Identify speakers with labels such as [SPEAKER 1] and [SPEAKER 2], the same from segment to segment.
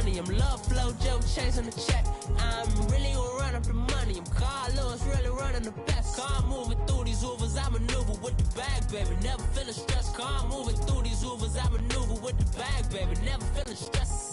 [SPEAKER 1] money. I'm love flow, Joe chasing the check. I'm really gonna run up the money. I'm Carlos, really running the best. Car moving through these Ubers, I maneuver with the bag, baby. Never feeling stressed. Car moving through these Ubers, I maneuver with the bag, baby. Never feeling stressed.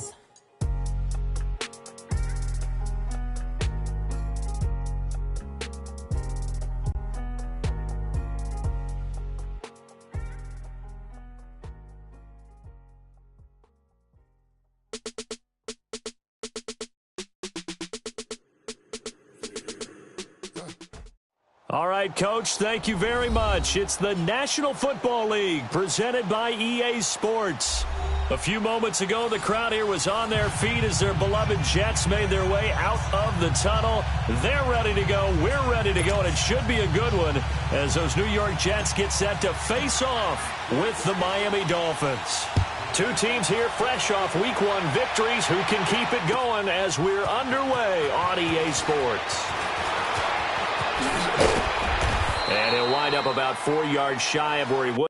[SPEAKER 2] All right, Coach, thank you very much. It's the National Football League presented by EA Sports. A few moments ago, the crowd here was on their feet as their beloved Jets made their way out of the tunnel. They're ready to go. We're ready to go, and it should be a good one as those New York Jets get set to face off with the Miami Dolphins. Two teams here fresh off Week 1 victories. Who can keep it going as we're underway on EA Sports? And he'll wind up about 4 yards shy of where he would.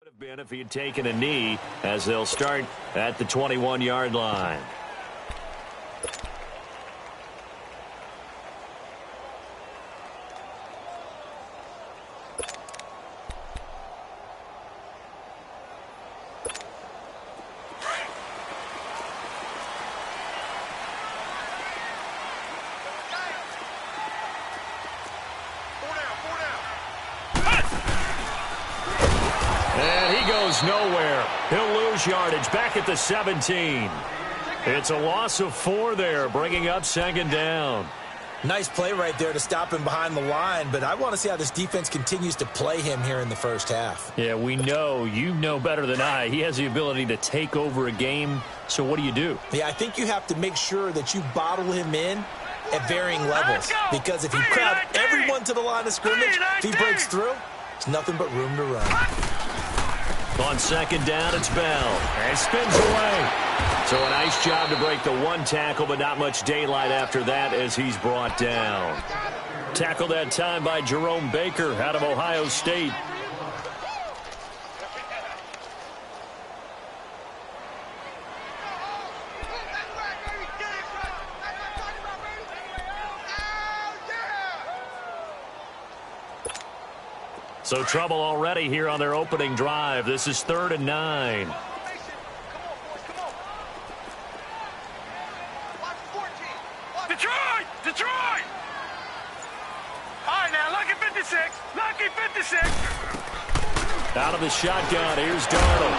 [SPEAKER 2] Have been if he had taken a knee, as they'll start at the 21-yard line. Nowhere. He'll lose yardage back at the 17. It's a loss of 4 there, bringing up second down.
[SPEAKER 3] Nice play right there to stop him behind the line, but I want to see how this defense continues to play him here in the first half.
[SPEAKER 2] Yeah, we know. You know better than I. He has the ability to take over a game, so what do?
[SPEAKER 3] Yeah, I think you have to make sure that you bottle him in at varying levels, because if you crowd everyone to the line of scrimmage, if he breaks through, there's nothing but room to run.
[SPEAKER 2] On second down, it's Bell. And spins away. So a nice job to break the one tackle, but not much daylight after that as he's brought down. Tackled that time by Jerome Baker out of Ohio State. So trouble already here on their opening drive. This is 3rd and 9.
[SPEAKER 4] Detroit! All right, now, lucky 56. Lucky 56.
[SPEAKER 2] Out of the shotgun, here's Darnold.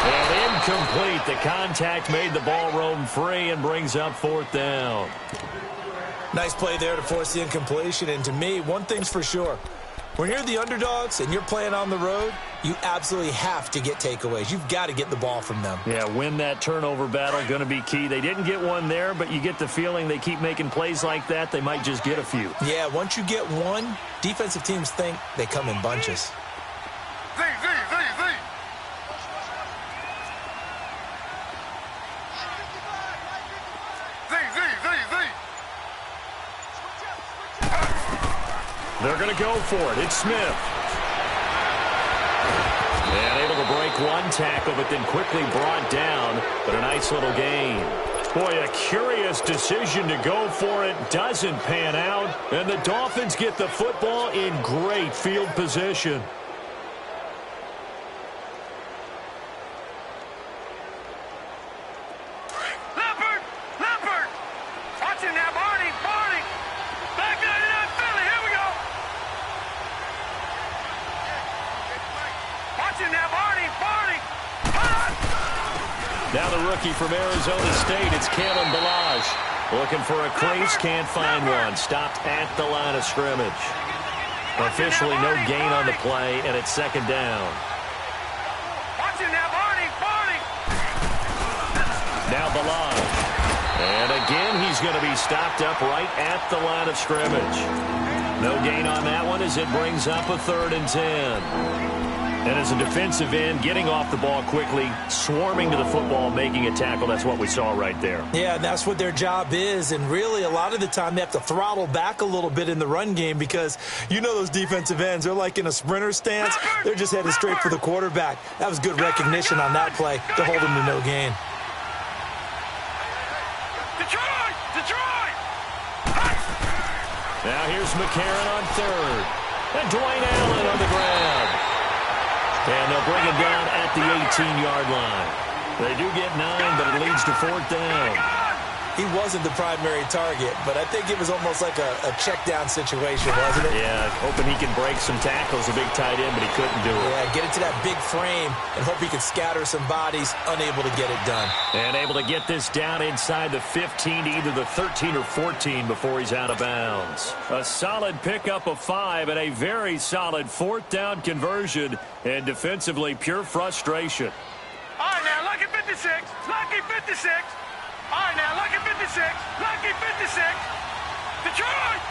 [SPEAKER 2] And incomplete. The contact made the ball roam free and brings up 4th down.
[SPEAKER 3] Nice play there to force the incompletion. And to me, one thing's for sure. When you're the underdogs and you're playing on the road, you absolutely have to get takeaways. You've got to get the ball from them.
[SPEAKER 2] Yeah, win that turnover battle, going to be key. They didn't get one there, but you get the feeling they keep making plays like that, they might just get a few.
[SPEAKER 3] Yeah, once you get one, defensive teams think they come in bunches.
[SPEAKER 2] They're going to go for it. It's Smith. And able to break one tackle, but then quickly brought down. But a nice little gain. Boy, a curious decision to go for it. Doesn't pan out. And the Dolphins get the football in great field position. Now the rookie from Arizona State, it's Kalen Ballage. Looking for a crease, can't find one. Stopped at the line of scrimmage. Officially no gain on the play, and it's second down.
[SPEAKER 4] Watch it now, Barney.
[SPEAKER 2] Now the line. And again, he's going to be stopped up right at the line of scrimmage. No gain on that one as it brings up a 3rd and 10. And as a defensive end, getting off the ball quickly, swarming to the football, making a tackle, that's what we saw right there.
[SPEAKER 3] Yeah, and that's what their job is. And really, a lot of the time, they have to throttle back a little bit in the run game because you know those defensive ends, they're like in a sprinter stance. They're just headed straight for the quarterback. That was good recognition on that play to hold them to no gain.
[SPEAKER 4] Detroit!
[SPEAKER 2] Now here's McCarron on 3rd. And Dwayne Allen on the ground. And they'll bring him down at the 18-yard line. They do get 9, but it leads to 4th down.
[SPEAKER 3] He wasn't the primary target, but I think it was almost like a check-down situation, wasn't it?
[SPEAKER 2] Yeah, hoping he can break some tackles, a big tight end, but he couldn't do it.
[SPEAKER 3] Yeah, get it to that big frame and hope he can scatter some bodies, unable to get it done.
[SPEAKER 2] And able to get this down inside the 15 to either the 13 or 14 before he's out of bounds. A solid pickup of 5 and a very solid 4th down conversion, and defensively pure frustration.
[SPEAKER 4] All right, now, lucky 56. Lucky 56. All right, now, lucky 56. Lucky 56. Detroit!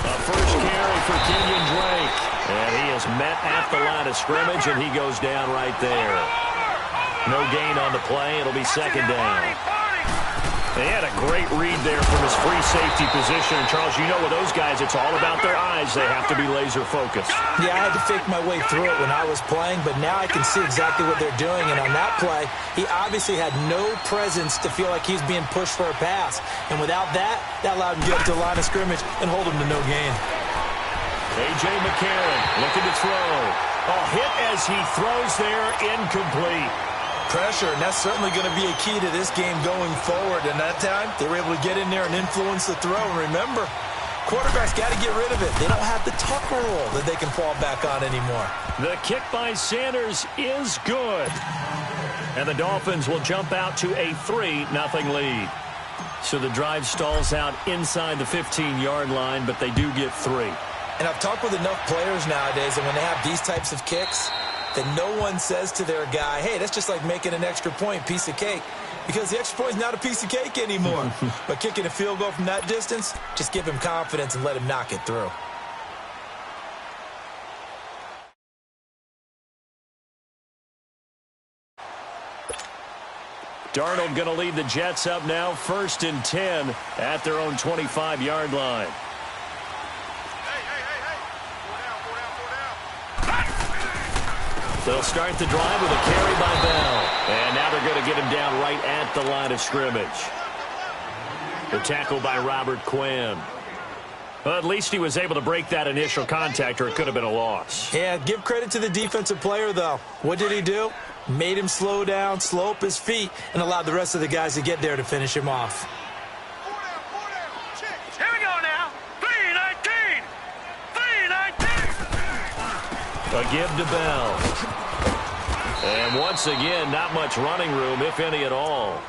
[SPEAKER 2] A first carry for Kenyon Drake. And he is met at the line of scrimmage, and he goes down right there. No gain on the play. It'll be second down. They had a great read there from his free safety position. And, Charles, you know with those guys, it's all about their eyes. They have to be laser-focused.
[SPEAKER 3] Yeah, I had to fake my way through it when I was playing, but now I can see exactly what they're doing. And on that play, he obviously had no presence to feel like he's being pushed for a pass. And without that, that allowed him to get up to the line of scrimmage and hold him to no gain.
[SPEAKER 2] A.J. McCarron looking to throw. A hit as he throws there, incomplete.
[SPEAKER 3] Pressure, and that's certainly going to be a key to this game going forward. And that time, they were able to get in there and influence the throw. And remember, quarterbacks got to get rid of it. They don't have the tucker roll that they can fall back on anymore.
[SPEAKER 2] The kick by Sanders is good. And the Dolphins will jump out to a 3-0 lead. So the drive stalls out inside the 15-yard line, but they do get 3.
[SPEAKER 3] And I've talked with enough players nowadays, and when they have these types of kicks, that no one says to their guy, hey, that's just like making an extra point, piece of cake. Because the extra point is not a piece of cake anymore. But kicking a field goal from that distance, just give him confidence and let him knock it through.
[SPEAKER 2] Darnold going to lead the Jets up now, 1st and 10 at their own 25-yard line. They'll start the drive with a carry by Bell. And now they're going to get him down right at the line of scrimmage. The tackle by Robert Quinn. Well, at least he was able to break that initial contact, or it could have been a loss.
[SPEAKER 3] Yeah, give credit to the defensive player, though. What did he do? Made him slow down, slow up his feet, and allowed the rest of the guys to get there to finish him off.
[SPEAKER 4] Here we go now. 3-19. 3-19.
[SPEAKER 2] A give to Bell. And once again, not much running room, if any at all.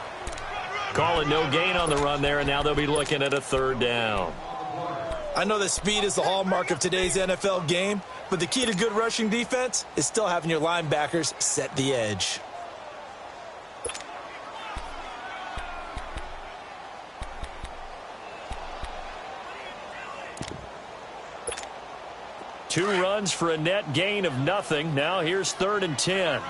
[SPEAKER 2] Call it no gain on the run there, and now they'll be looking at a 3rd down.
[SPEAKER 3] I know that speed is the hallmark of today's NFL game, but the key to good rushing defense is still having your linebackers set the edge.
[SPEAKER 2] Two runs for a net gain of nothing. Now here's 3rd and 10.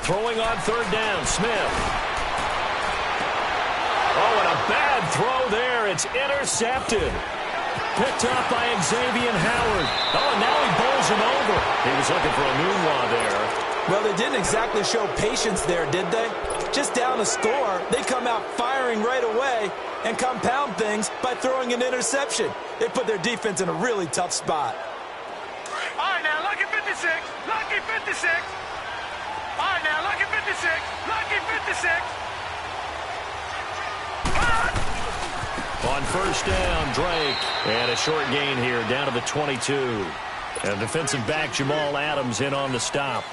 [SPEAKER 2] Throwing on 3rd down, Smith. Oh, and a bad throw there. It's intercepted. Picked up by Xavier Howard. Oh, and now he bowls him over. He was looking for a moonwalk there.
[SPEAKER 3] Well, they didn't exactly show patience there, did they? Just down a score, they come out firing right away and compound things by throwing an interception. They put their defense in a really tough spot.
[SPEAKER 4] All right, now, lucky 56. Lucky 56. All right, now, lucky 56. 56. Lucky 56.
[SPEAKER 2] On first down, Drake. And a short gain here, down to the 22. And defensive back Jamal Adams in on the stop.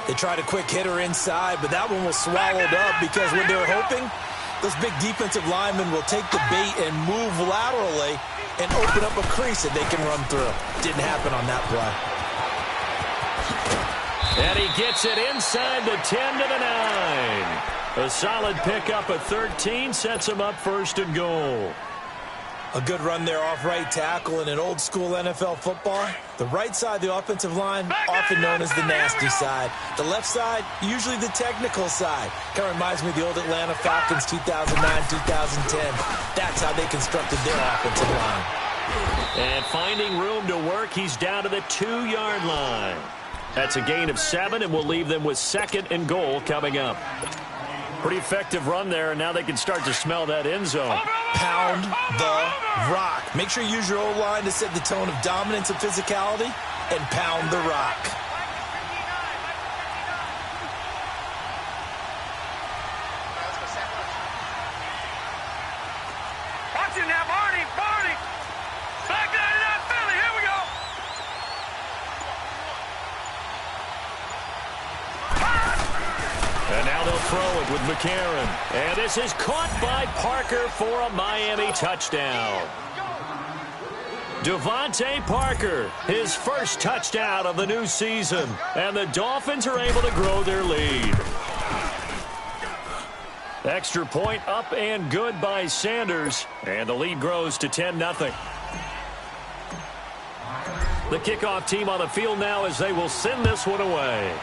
[SPEAKER 3] They tried a quick hitter inside, but that one was swallowed up because when they were hoping, those big defensive linemen will take the bait and move laterally and open up a crease that they can run through. Didn't happen on that play.
[SPEAKER 2] And he gets it inside the 10 to the 9. A solid pickup at 13 sets him up first and goal.
[SPEAKER 3] A good run there off right tackle in an old-school NFL football. The right side of the offensive line, often known as the nasty side. The left side, usually the technical side. Kind of reminds me of the old Atlanta Falcons 2009-2010. That's how they constructed their offensive line.
[SPEAKER 2] And finding room to work, he's down to the 2-yard line. That's a gain of 7, and we'll leave them with second and goal coming up. Pretty effective run there, and now they can start to smell that end zone.
[SPEAKER 3] Pound the rock. Make sure you use your O-line to set the tone of dominance and physicality, and pound the rock.
[SPEAKER 4] Watch it now, Barney. Back down to that Philly. Here we go.
[SPEAKER 2] And now they'll throw it with McCarron. And this is caught by Parker for a Miami touchdown. Devontae Parker, his first touchdown of the new season. And the Dolphins are able to grow their lead. Extra point up and good by Sanders. And the lead grows to 10-0. The kickoff team on the field now as they will send this one away.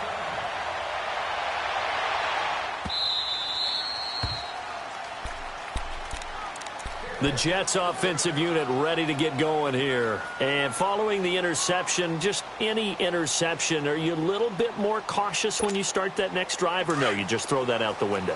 [SPEAKER 2] The Jets offensive unit ready to get going here. And following the interception, just any interception, are you a little bit more cautious when you start that next drive, or no, you just throw that out the window?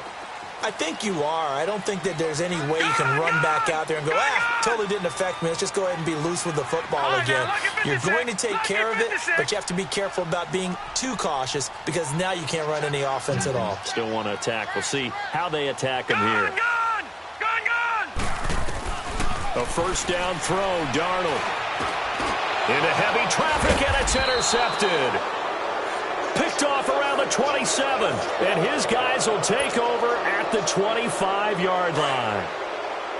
[SPEAKER 3] I think you are. I don't think that there's any way you can run back out there and go, totally didn't affect me. Let's just go ahead and be loose with the football again. You're going to take care of it, but you have to be careful about being too cautious because now you can't run any offense at all.
[SPEAKER 2] Still want to attack. We'll see how they attack him here. A first down throw, Darnold. Into heavy traffic, and it's intercepted. Picked off around the 27, and his guys will take over at the 25-yard line.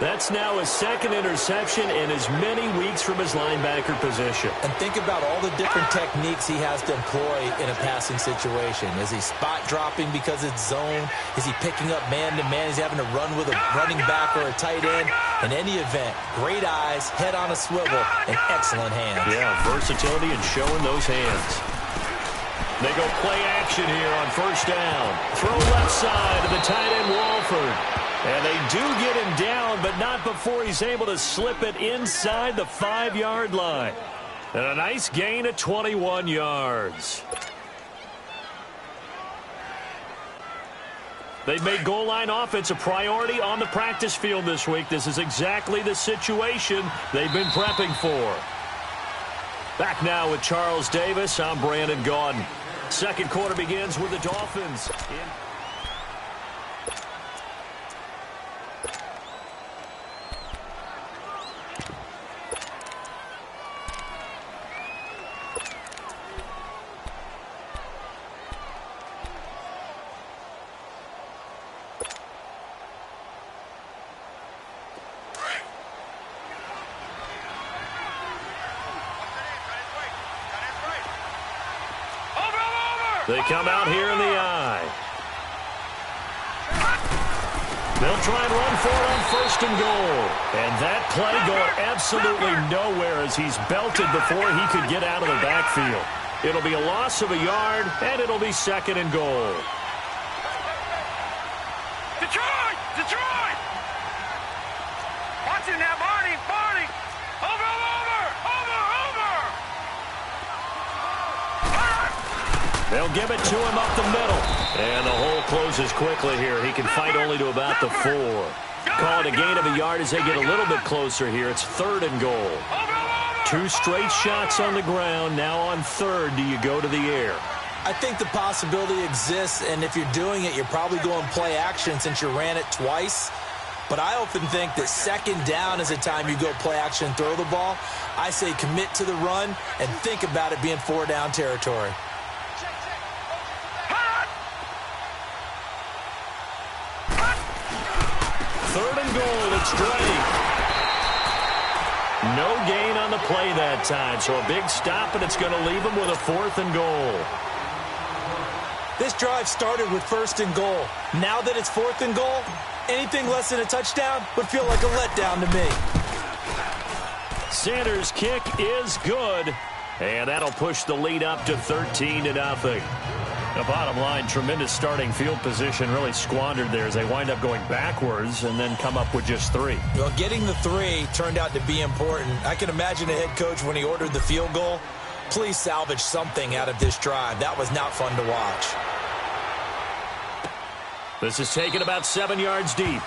[SPEAKER 2] That's now his second interception in as many weeks from his linebacker position.
[SPEAKER 3] And think about all the different techniques he has to employ in a passing situation. Is he spot dropping because it's zone? Is he picking up man-to-man? Is he having to run with a running back or a tight end? In any event, great eyes, head on a swivel, and excellent hands.
[SPEAKER 2] Yeah, versatility and showing those hands. They go play action here on first down. Throw left side to the tight end, Walford. And they do get him down, but not before he's able to slip it inside the 5-yard line. And a nice gain of 21 yards. They've made goal line offense a priority on the practice field this week. This is exactly the situation they've been prepping for. Back now with Charles Davis. I'm Brandon Gaudin. Second quarter begins with the Dolphins. They come out here in the eye. They'll try and run for it on first and goal. And that play going absolutely nowhere as he's belted before he could get out of the backfield. It'll be a loss of a yard, and it'll be second and goal.
[SPEAKER 4] Detroit! Detroit! Watch it now, Barney! Barney! Over!
[SPEAKER 2] They'll give it to him up the middle. And the hole closes quickly here. He can fight only to about the 4. Call it a gain of a yard as they get a little bit closer here. It's third and goal. 2 straight shots on the ground. Now on third, do you go to the air?
[SPEAKER 3] I think the possibility exists, and if you're doing it, you're probably going play action since you ran it twice. But I often think that second down is a time you go play action and throw the ball. I say commit to the run and think about it being 4-down territory.
[SPEAKER 2] Third and goal, it's Drake. No gain on the play that time, so a big stop, and it's going to leave him with a 4th and goal.
[SPEAKER 3] This drive started with 1st and goal. Now that it's 4th and goal, anything less than a touchdown would feel like a letdown to me.
[SPEAKER 2] Sanders' kick is good, and that'll push the lead up to 13-0. The bottom line, tremendous starting field position, really squandered there as they wind up going backwards and then come up with just 3.
[SPEAKER 3] Well, getting the 3 turned out to be important. I can imagine a head coach when he ordered the field goal. Please salvage something out of this drive. That was not fun to watch.
[SPEAKER 2] This is taken about 7 yards deep.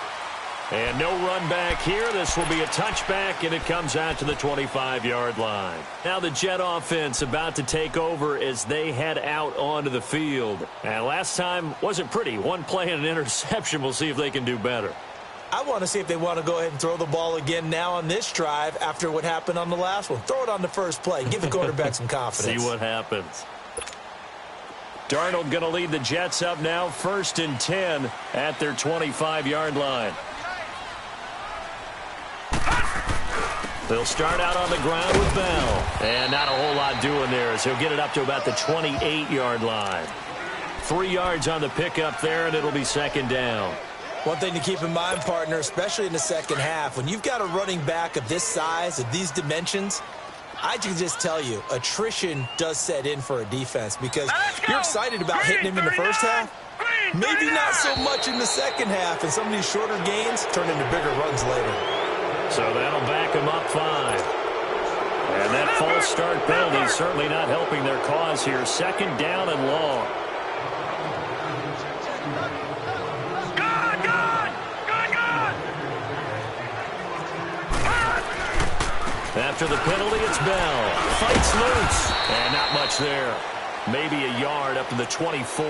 [SPEAKER 2] And no run back here. This will be a touchback, and it comes out to the 25-yard line. Now the Jet offense about to take over as they head out onto the field. And last time wasn't pretty. One play and an interception. We'll see if they can do better.
[SPEAKER 3] I want to see if they want to go ahead and throw the ball again now on this drive after what happened on the last one. Throw it on the first play. Give the quarterback some confidence.
[SPEAKER 2] See what happens. Darnold going to lead the Jets up now, 1st and 10 at their 25-yard line. They'll start out on the ground with Bell. And not a whole lot doing there as he'll get it up to about the 28-yard line. 3 yards on the pickup there, and it'll be 2nd down.
[SPEAKER 3] One thing to keep in mind, partner, especially in the second half, when you've got a running back of this size, of these dimensions, I can just tell you, attrition does set in for a defense because you're excited about hitting him in the first half. Maybe not so much in the second half, and some of these shorter gains turn into bigger runs later.
[SPEAKER 2] So that'll back him up 5. And that false start penalty certainly not helping their cause here. 2nd down and long. After the penalty, it's Bell. Fights loose. And not much there. Maybe a yard up to the 24.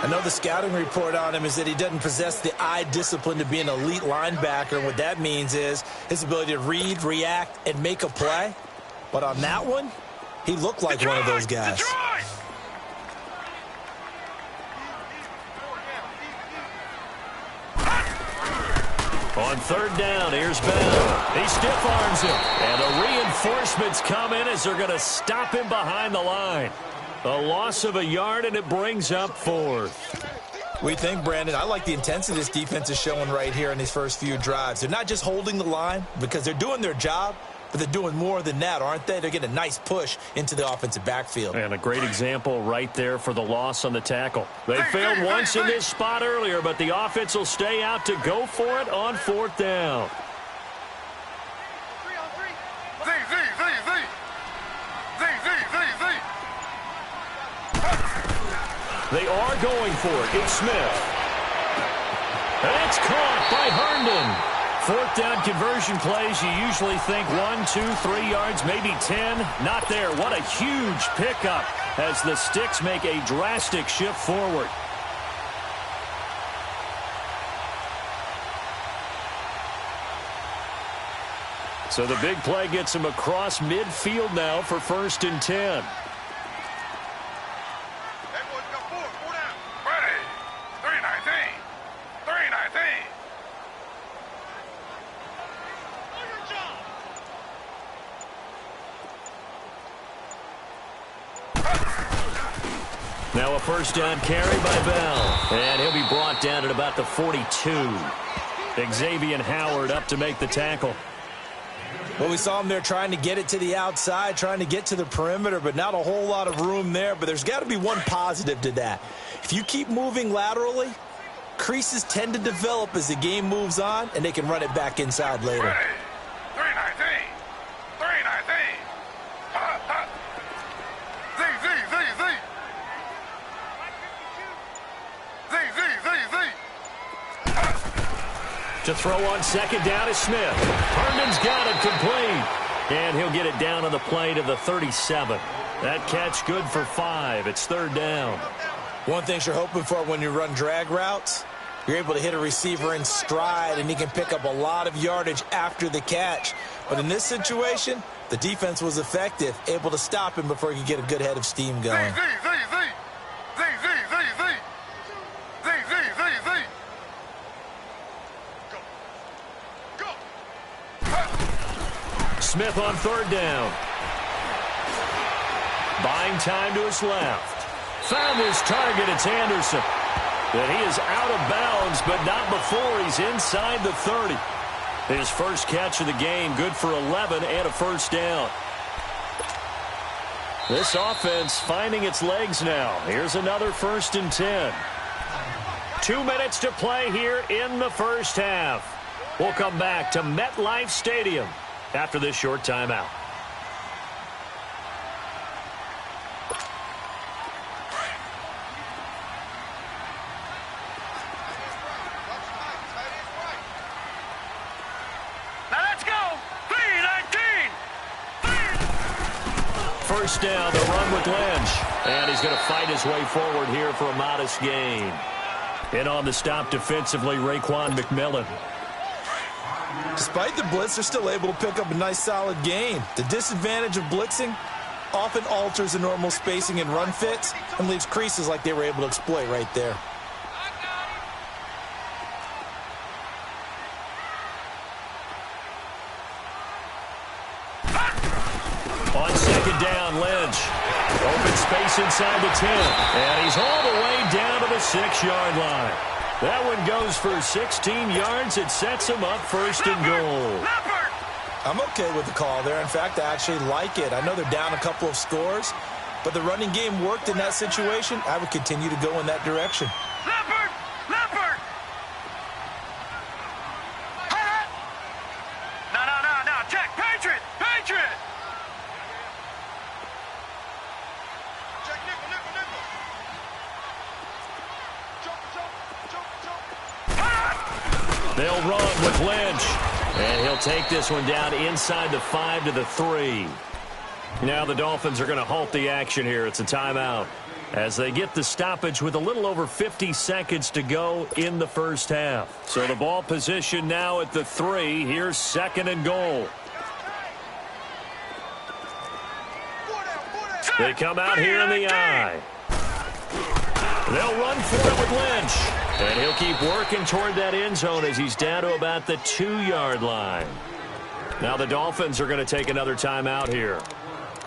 [SPEAKER 3] I know the scouting report on him is that he doesn't possess the eye discipline to be an elite linebacker. What that means is his ability to read, react, and make a play. But on that one, he looked like one of those guys.
[SPEAKER 2] On 3rd down, here's Bell. He stiff arms him. And the reinforcements come in as they're going to stop him behind the line. A loss of a yard, and it brings up 4th.
[SPEAKER 3] We think, Brandon, I like the intensity this defense is showing right here in these first few drives. They're not just holding the line because they're doing their job, but they're doing more than that, aren't they? They're getting a nice push into the offensive backfield.
[SPEAKER 2] And a great example right there for the loss on the tackle. They failed once in this spot earlier, but the offense will stay out to go for it on 4th down. They are going for it. It's Smith. And it's caught by Herndon. 4th down conversion plays, you usually think 1, 2, 3 yards, maybe 10. Not there. What a huge pickup as the Sticks make a drastic shift forward. So the big play gets him across midfield now for 1st and 10. Now a 1st down carry by Bell. And he'll be brought down at about the 42. Xavier Howard up to make the tackle.
[SPEAKER 3] Well, we saw him there trying to get it to the outside, trying to get to the perimeter, but not a whole lot of room there. But there's got to be one positive to that. If you keep moving laterally, creases tend to develop as the game moves on, and they can run it back inside later.
[SPEAKER 2] To throw on 2nd down is Smith. Herndon's got it complete. And he'll get it down on the play to the 37. That catch good for 5. It's third down.
[SPEAKER 3] One thing you're hoping for when you run drag routes, you're able to hit a receiver in stride, and he can pick up a lot of yardage after the catch. But in this situation, the defense was effective, able to stop him before he could get a good head of steam going.
[SPEAKER 2] Smith on third down. Buying time to his left. Found his target. It's Anderson. But he is out of bounds, but not before he's inside the 30. His first catch of the game, good for 11 and a first down. This offense finding its legs now. Here's another 1st and 10. 2 minutes to play here in the first half. We'll come back to MetLife Stadium after this short timeout. First down, the run with Lynch. And he's going to fight his way forward here for a modest gain. And on the stop defensively, Raekwon McMillan.
[SPEAKER 3] Despite the blitz, they're still able to pick up a nice solid gain. The disadvantage of blitzing often alters the normal spacing and run fits and leaves creases like they were able to exploit right there.
[SPEAKER 2] On second down, Lynch. Open space inside the 10. And he's all the way down to the 6-yard line. That one goes for 16 yards. It sets him up first and goal.
[SPEAKER 3] I'm okay with the call there. In fact, I actually like it. I know they're down a couple of scores, but the running game worked in that situation. I would continue to go in that direction.
[SPEAKER 4] Leopard! No. Check. Patriot! Check nickel.
[SPEAKER 2] They'll run with Lynch. And he'll take this one down inside the 5 to the 3. Now the Dolphins are going to halt the action here. It's a timeout as they get the stoppage with a little over 50 seconds to go in the first half. So the ball position now at the 3. Here's second and goal. They come out here in the I. They'll run for it with Lynch. And he'll keep working toward that end zone as he's down to about the 2-yard line. Now the Dolphins are going to take another timeout here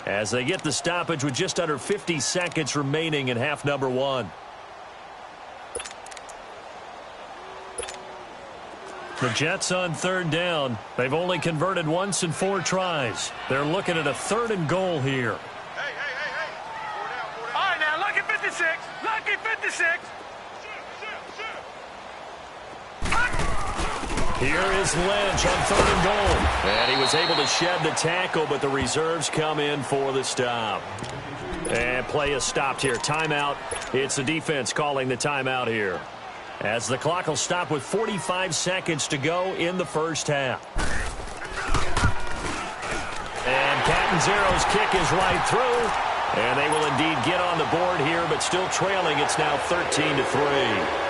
[SPEAKER 2] as they get the stoppage with just under 50 seconds remaining in half number 1. The Jets on third down. They've only converted once in 4 tries. They're looking at a 3rd and goal here.
[SPEAKER 4] Hey. All right, now, lucky 56.
[SPEAKER 2] Here is Lynch on 3rd and goal. And he was able to shed the tackle, but the reserves come in for the stop. And play is stopped here. Timeout. It's the defense calling the timeout here, as the clock will stop with 45 seconds to go in the first half. And Catanzaro's kick is right through. And they will indeed get on the board here, but still trailing. It's now 13-3.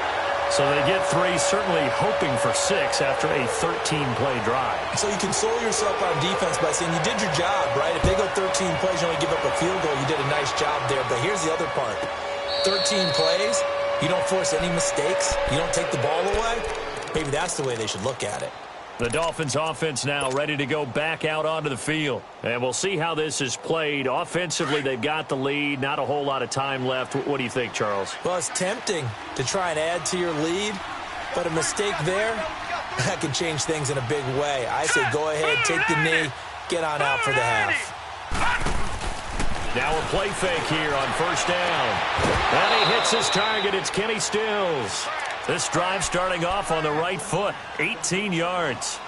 [SPEAKER 2] So they get 3, certainly hoping for 6 after a 13-play drive.
[SPEAKER 3] So you console yourself on defense by saying you did your job, right? If they go 13 plays, you only give up a field goal, you did a nice job there. But here's the other part. 13 plays, you don't force any mistakes, you don't take the ball away. Maybe that's the way they should look at it.
[SPEAKER 2] The Dolphins offense now ready to go back out onto the field. And we'll see how this is played. Offensively, they've got the lead. Not a whole lot of time left. What do you think, Charles?
[SPEAKER 3] Well, it's tempting to try and add to your lead, but a mistake there, that can change things in a big way. I say go ahead, take the knee, get on out for the half.
[SPEAKER 2] Now a play fake here on first down. And he hits his target. It's Kenny Stills. This drive starting off on the right foot, 18 yards.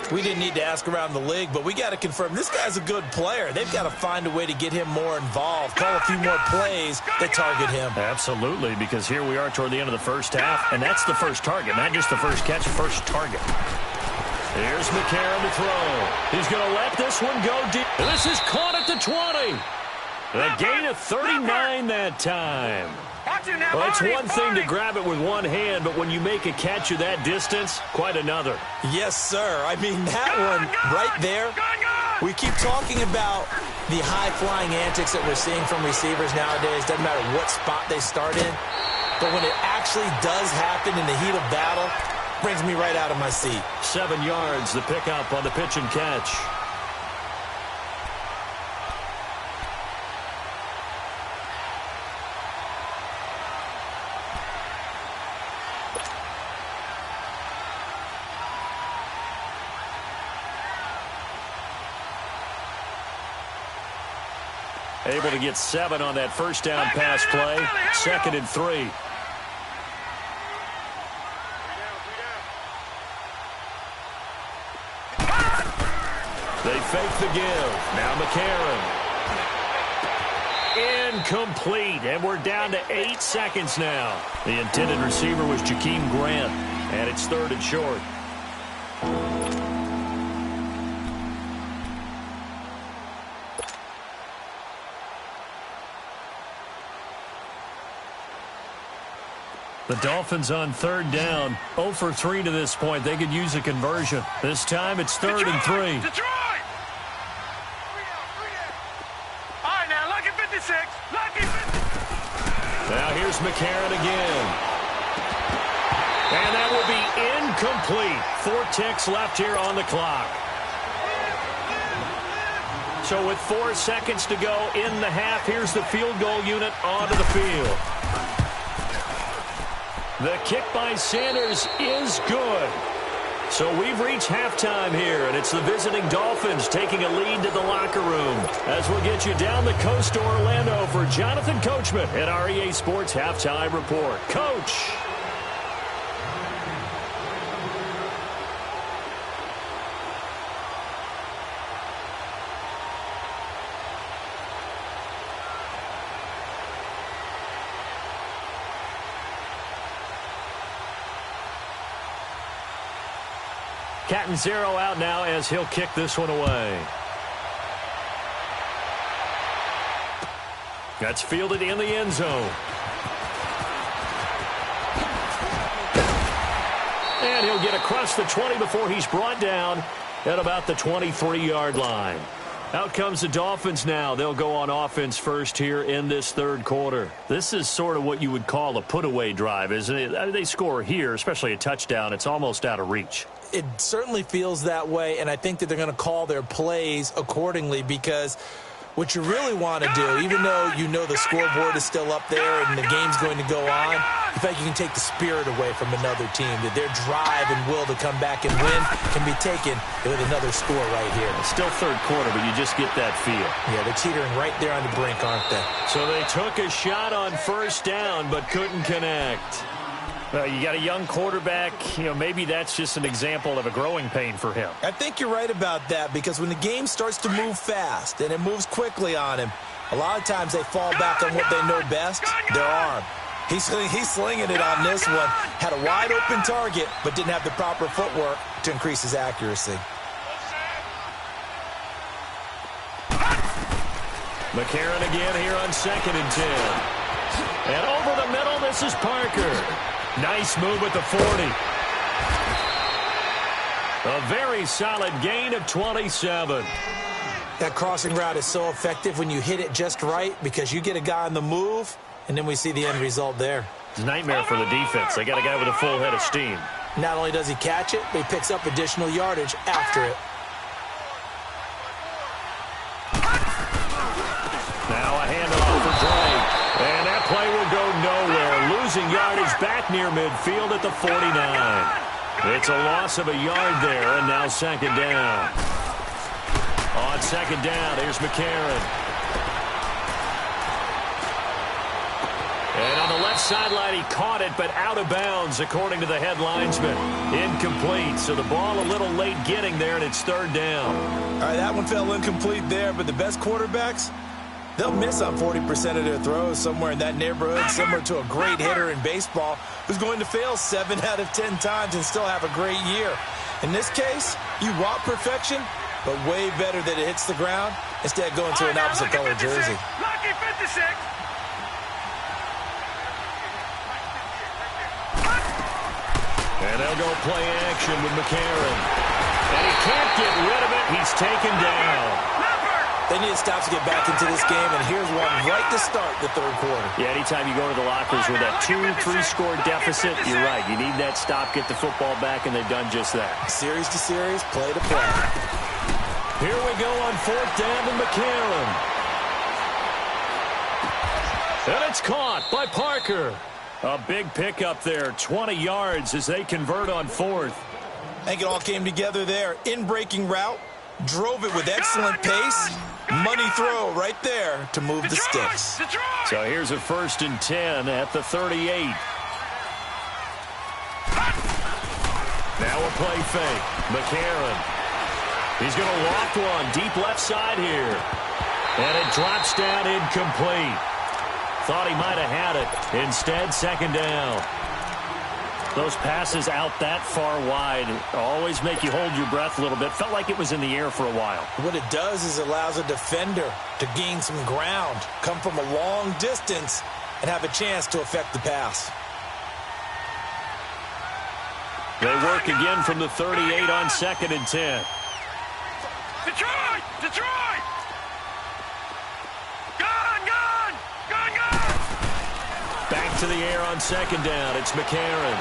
[SPEAKER 3] We didn't need to ask around the league, but we got to confirm this guy's a good player. They've got to find a way to get him more involved, call a few more plays that target him.
[SPEAKER 2] Absolutely, because here we are toward the end of the first half, and that's the first target, not just the first catch, first target. Here's McCarron to throw. He's going to let this one go deep. This is caught at the 20. A gain of 39 that time.
[SPEAKER 4] Watch it now,
[SPEAKER 2] Well, it's
[SPEAKER 4] Barney,
[SPEAKER 2] one thing to
[SPEAKER 4] Barney.
[SPEAKER 2] grab it with one hand, but when you make a catch of that distance, quite another.
[SPEAKER 3] Yes, sir. I mean, that one right there. We keep talking about the high-flying antics that we're seeing from receivers nowadays. Doesn't matter what spot they start in. But when it actually does happen in the heat of battle, brings me right out of my seat.
[SPEAKER 2] 7 yards, the pickup on the pitch and catch. Able to get 7 on that first down pass play. 2nd and 3. They fake the give. Now McCarron. Incomplete. And we're down to 8 seconds now. The intended receiver was Jakeem Grant. And it's 3rd and short. The Dolphins on 3rd down. 0 for 3 to this point. They could use a conversion. This time it's 3rd and 3.
[SPEAKER 4] Detroit! All right, now, lucky 56. Lucky 56.
[SPEAKER 2] Now here's McCarron again. And that will be incomplete. 4 ticks left here on the clock. So with 4 seconds to go in the half, here's the field goal unit onto the field. The kick by Sanders is good. So we've reached halftime here, and it's the visiting Dolphins taking a lead to the locker room. As we'll get you down the coast to Orlando for Jonathan Coachman at our EA Sports Halftime Report. Coach. Catanzaro out now as he'll kick this one away. That's fielded in the end zone. And he'll get across the 20 before he's brought down at about the 23-yard line. Out comes the Dolphins now. They'll go on offense first here in this 3rd quarter. This is sort of what you would call a put-away drive, isn't it? I mean, they score here, especially a touchdown. It's almost out of reach.
[SPEAKER 3] It certainly feels that way, and I think that they're going to call their plays accordingly because what you really want to do, even though you know the scoreboard is still up there and the game's going to go on, in fact, you can take the spirit away from another team, that their drive and will to come back and win can be taken with another score right here.
[SPEAKER 2] It's still 3rd quarter, but you just get that feel.
[SPEAKER 3] Yeah, they're teetering right there on the brink, aren't they?
[SPEAKER 2] So they took a shot on 1st down, but couldn't connect. Well, you got a young quarterback. You know, maybe that's just an example of a growing pain for him.
[SPEAKER 3] I think you're right about that because when the game starts to move fast and it moves quickly on him, a lot of times they fall back on what they know best, their arm. He's slinging it on this one. Had a wide-open target, but didn't have the proper footwork to increase his accuracy.
[SPEAKER 2] McCarron again here on 2nd and 10. And over the middle, this is Parker. Nice move at the 40. A very solid gain of 27.
[SPEAKER 3] That crossing route is so effective when you hit it just right because you get a guy on the move, and then we see the end result there.
[SPEAKER 2] It's a nightmare for the defense. They got a guy with a full head of steam.
[SPEAKER 3] Not only does he catch it, but he picks up additional yardage after it.
[SPEAKER 2] Now a handoff for Drake. And that play will go nowhere. Losing yardage back near midfield at the 49. It's a loss of a yard there, and now 2nd down. On 2nd down, here's McCarron. And on the left sideline, he caught it, but out of bounds, according to the head linesman. Incomplete, so the ball a little late getting there, and it's 3rd down.
[SPEAKER 3] All right, that one fell incomplete there, but the best quarterbacks, they'll miss on 40% of their throws somewhere in that neighborhood, similar to a great hitter in baseball who's going to fail 7 out of 10 times and still have a great year. In this case, you want perfection, but way better that it hits the ground instead of going to an opposite color jersey.
[SPEAKER 4] Lucky 56.
[SPEAKER 2] And they'll go play action with McCarron. And he can't get rid of it. He's taken down.
[SPEAKER 3] They need to stop to get back into this game, and here's one right to start the third quarter.
[SPEAKER 2] Yeah, anytime you go to the lockers with a 2-3 score deficit, you're right. You need that stop, get the football back, and they've done just that.
[SPEAKER 3] Series to series, play to play.
[SPEAKER 2] Here we go on fourth down to McCarron. And it's caught by Parker. A big pickup there, 20 yards as they convert on fourth.
[SPEAKER 3] I think it all came together there. In-breaking route, drove it with excellent pace. Money throw right there to move the sticks.
[SPEAKER 2] So here's a 1st and 10 at the 38. Now a play fake. McCarron. He's going to loft one deep left side here. And it drops down incomplete. Thought he might have had it. Instead, second down. Those passes out that far wide always make you hold your breath a little bit. Felt like it was in the air for a while.
[SPEAKER 3] What it does is it allows a defender to gain some ground, come from a long distance, and have a chance to affect the pass.
[SPEAKER 2] They work again from the 38 on 2nd and 10.
[SPEAKER 4] Detroit! Detroit! Gun!
[SPEAKER 2] Back to the air on 2nd down. It's McCarron.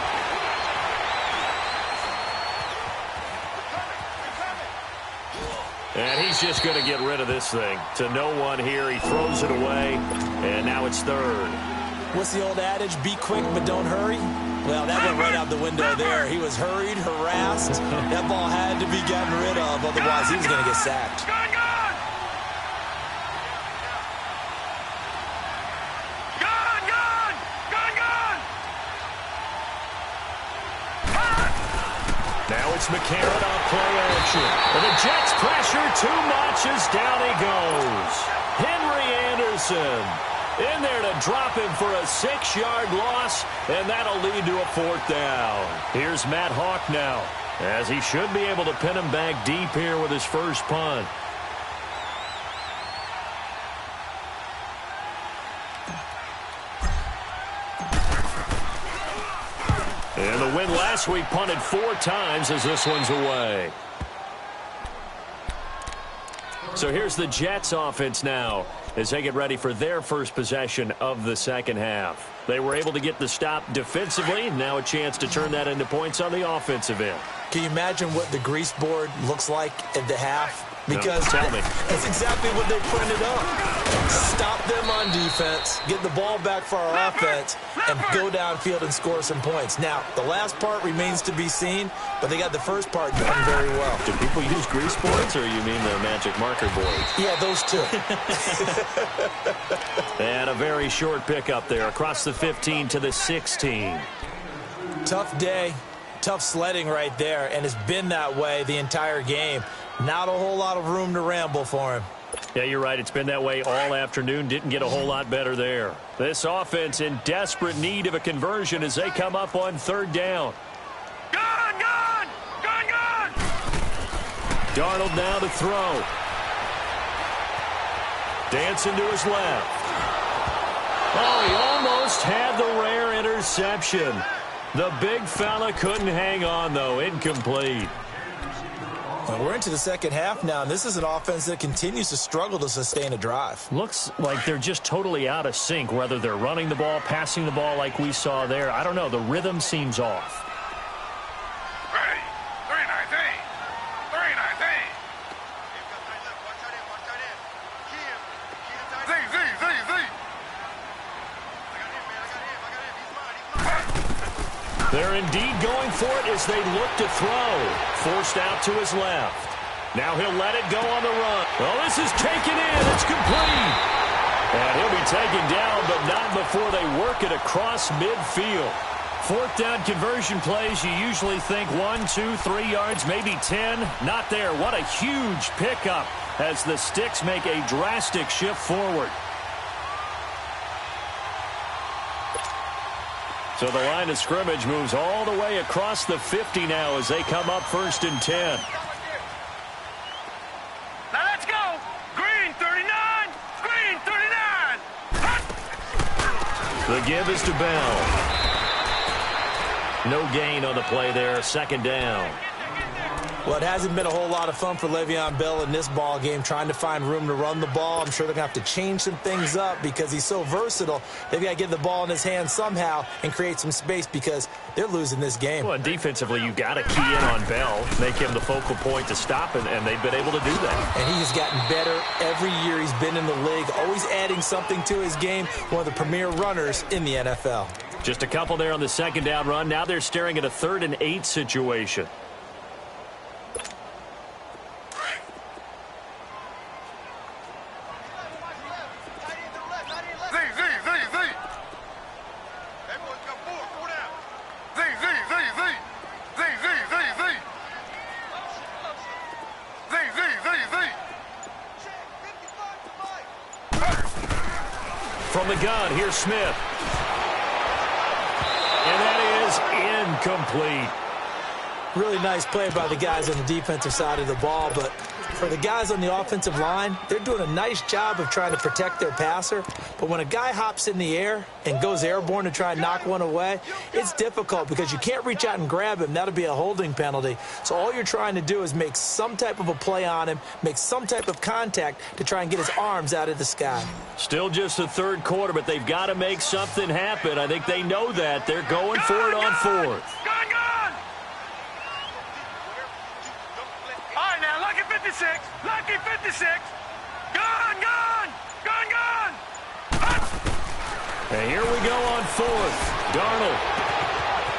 [SPEAKER 2] And he's just going to get rid of this thing. To no one here. He throws it away. And now it's 3rd.
[SPEAKER 3] What's the old adage? Be quick, but don't hurry? Well, that went right out the window there. He was hurried, harassed. That ball had to be gotten rid of. Otherwise, he was going to get sacked.
[SPEAKER 2] Now it's McCarron on play action. And the Jets pressure too much as down he goes. Henry Anderson in there to drop him for a 6-yard loss, and that'll lead to a 4th down. Here's Matt Hawk now, as he should be able to pin him back deep here with his first punt. And the win last week punted 4 times as this one's away. So here's the Jets offense now as they get ready for their first possession of the second half. They were able to get the stop defensively. Now a chance to turn that into points on the offensive end.
[SPEAKER 3] Can you imagine what the grease board looks like at the half? Because
[SPEAKER 2] no, tell me.
[SPEAKER 3] That's exactly what they printed up. Stop them on defense, get the ball back for our offense, and go downfield and score some points. Now, the last part remains to be seen, but they got the first part done very well.
[SPEAKER 2] Do people use grease boards, or you mean the magic marker boards?
[SPEAKER 3] Yeah, those two.
[SPEAKER 2] And a very short pickup there across the 15 to the 16.
[SPEAKER 3] Tough day, tough sledding right there, and it's been that way the entire game. Not a whole lot of room to ramble for him.
[SPEAKER 2] Yeah, you're right. It's been that way all afternoon. Didn't get a whole lot better there. This offense in desperate need of a conversion as they come up on 3rd down.
[SPEAKER 4] Gun!
[SPEAKER 2] Darnold now to throw. Dancing to his left. Oh, he almost had the rare interception. The big fella couldn't hang on, though. Incomplete.
[SPEAKER 3] Well, we're into the second half now, and this is an offense that continues to struggle to sustain a drive.
[SPEAKER 2] Looks like they're just totally out of sync, whether they're running the ball, passing the ball like we saw there. I don't know. The rhythm seems off.
[SPEAKER 4] Ready. 3-19.
[SPEAKER 2] They're indeed going for it as they look to throw. Forced out to his left. Now he'll let it go on the run. Well, this is taken in. It's complete. And he'll be taken down, but not before they work it across midfield. 4th down conversion plays, you usually think 1, 2, 3 yards, maybe 10. Not there. What a huge pickup as the Sticks make a drastic shift forward. So the line of scrimmage moves all the way across the 50 now as they come up 1st and 10.
[SPEAKER 4] Now let's go. Green 39.
[SPEAKER 2] The give is to Bell. No gain on the play there. Second down.
[SPEAKER 3] Well, it hasn't been a whole lot of fun for Le'Veon Bell in this ball game, trying to find room to run the ball. I'm sure they're going to have to change some things up because he's so versatile. They've got to get the ball in his hands somehow and create some space because they're losing this game.
[SPEAKER 2] Well, defensively, you've got to key in on Bell, make him the focal point to stop, and they've been able to do that.
[SPEAKER 3] And he has gotten better every year he's been in the league, always adding something to his game, one of the premier runners in the NFL.
[SPEAKER 2] Just a couple there on the second down run. Now they're staring at a 3rd and 8 situation. From the gun, here's Smith. And that is incomplete.
[SPEAKER 3] Really nice play by the guys on the defensive side of the ball, but for the guys on the offensive line, they're doing a nice job of trying to protect their passer. But when a guy hops in the air and goes airborne to try and knock one away, it's difficult because you can't reach out and grab him. That'll be a holding penalty. So all you're trying to do is make some type of a play on him, make some type of contact to try and get his arms out of the sky.
[SPEAKER 2] Still just the 3rd quarter, but they've got to make something happen. I think they know that. They're going for it on 4th.
[SPEAKER 4] Gun! All right, now, lucky 56. Lucky 56. Gun!
[SPEAKER 2] And here we go on 4th. Darnold.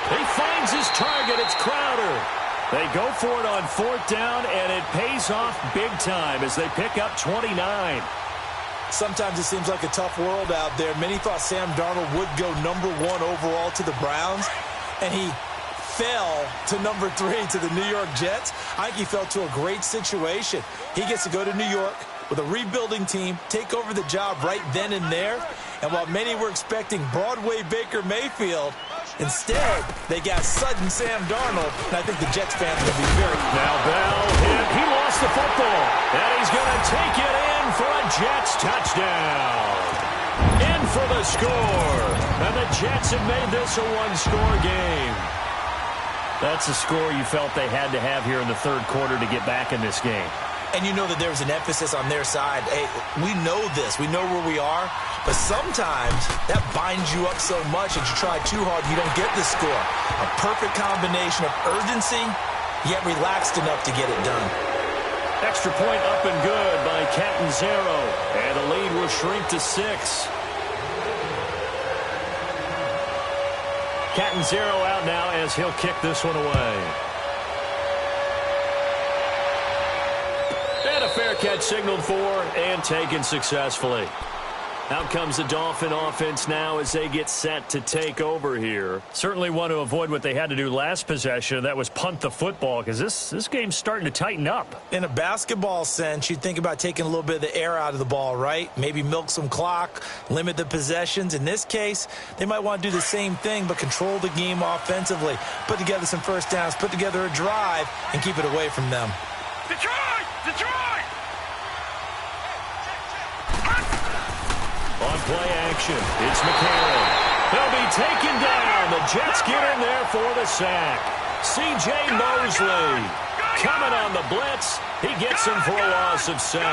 [SPEAKER 2] He finds his target. It's Crowder. They go for it on 4th down, and it pays off big time as they pick up 29.
[SPEAKER 3] Sometimes it seems like a tough world out there. Many thought Sam Darnold would go #1 overall to the Browns, and he fell to #3 to the New York Jets. I think he fell to a great situation. He gets to go to New York with a rebuilding team, take over the job right then and there. And while many were expecting Broadway Baker Mayfield, instead they got sudden Sam Darnold, and I think the Jets fans will be very...
[SPEAKER 2] Now Bell hit. He lost the football, and he's going to take it in for a Jets touchdown. In for the score. And the Jets have made this a one-score game. That's a score you felt they had to have here in the 3rd quarter to get back in this game.
[SPEAKER 3] And you know that there was an emphasis on their side. Hey, we know this. We know where we are. But sometimes that binds you up so much that you try too hard, you don't get the score. A perfect combination of urgency, yet relaxed enough to get it done.
[SPEAKER 2] Extra point up and good by Catanzaro. And the lead will shrink to 6. Catanzaro out now as he'll kick this one away. And a fair catch signaled for and taken successfully. Out comes the Dolphin offense now as they get set to take over here. Certainly want to avoid what they had to do last possession. That was punt the football because this game's starting to tighten up.
[SPEAKER 3] In a basketball sense, you'd think about taking a little bit of the air out of the ball, right? Maybe milk some clock, limit the possessions. In this case, they might want to do the same thing but control the game offensively. Put together some first downs, put together a drive, and keep it away from them.
[SPEAKER 4] Detroit!
[SPEAKER 2] On play action, it's McCarron. He'll be taken down. The Jets get in there for the sack. C.J. Mosley coming on the blitz. He gets him for a loss of 7.